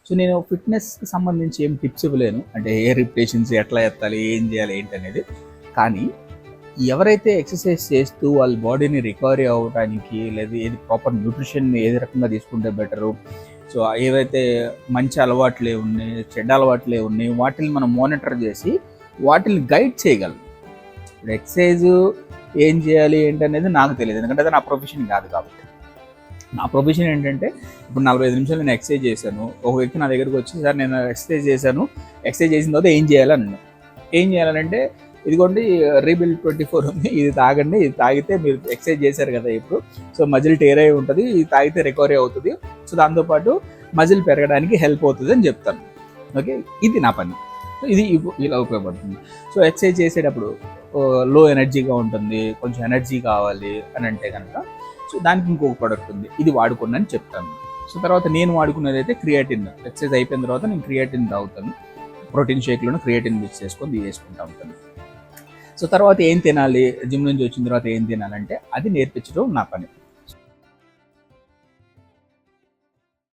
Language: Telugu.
సో నేను ఫిట్నెస్కి సంబంధించి ఏం టిప్స్ ఇవ్వలేను, అంటే ఏ రిపిటేషన్స్ ఎట్లా ఎత్తాలి, ఏం చేయాలి ఏంటి అనేది. కానీ ఎవరైతే ఎక్సర్సైజ్ చేస్తూ వాళ్ళ బాడీని రికవరీ అవ్వడానికి, లేదా ఏది ప్రాపర్ న్యూట్రిషన్ ఏది రకంగా తీసుకుంటే బెటరు, సో ఏవైతే మంచి అలవాట్లే ఉన్నాయి, చెడ్డ అలవాట్లే ఉన్నాయి, వాటిని మనం మానిటర్ చేసి వాటిని గైడ్ చేయగలం. ఇప్పుడు ఎక్సర్సైజ్ ఏం చేయాలి ఏంటనేది నాకు తెలియదు, ఎందుకంటే అది నా ప్రొఫెషన్ కాదు. కాబట్టి నా ప్రొఫెషన్ ఏంటంటే, ఇప్పుడు 45 నిమిషాలు నేను ఎక్సర్సైజ్ చేశాను, ఒక వ్యక్తి నా దగ్గరికి వచ్చి సార్ నేను ఎక్సర్సైజ్ చేశాను, ఎక్సర్సైజ్ చేసిన తర్వాత ఏం చేయాలని, ఏం చేయాలంటే ఇదిగోండి రీబిల్డ్ 24 ఉంది, ఇది తాగండి, ఇది తాగితే మీరు ఎక్సర్సైజ్ చేశారు కదా ఇప్పుడు, సో మజిల్ టేర్ అయి ఉంటుంది, ఇది తాగితే రికవరీ అవుతుంది, సో దాంతోపాటు మజిల్ పెరగడానికి హెల్ప్ అవుతుంది అని చెప్తాను. ఓకే, ఇది నా పని. సో ఇది ఇలా ఉపయోగపడుతుంది. సో ఎక్సర్సైజ్ చేసేటప్పుడు లో ఎనర్జీగా ఉంటుంది, కొంచెం ఎనర్జీ కావాలి అని అంటే కనుక సో దానికి ఇంకొక ప్రోడక్ట్ ఉంది, ఇది వాడుకోండి అని చెప్తాను. సో తర్వాత నేను వాడుకునేది అయితే క్రియాటిన్. ఎక్సర్సైజ్ అయిపోయిన తర్వాత నేను క్రియాటిన్ తాగుతాను, ప్రోటీన్ షేక్లోనే క్రియాటిన్ మిక్స్ చేసుకొని తీసుకుంటూ ఉంటాను. సో తర్వాత ఏం తినాలి, జిమ్ నుంచి వచ్చిన తర్వాత ఏం తినాలంటే అది నేర్పించడం నా పని.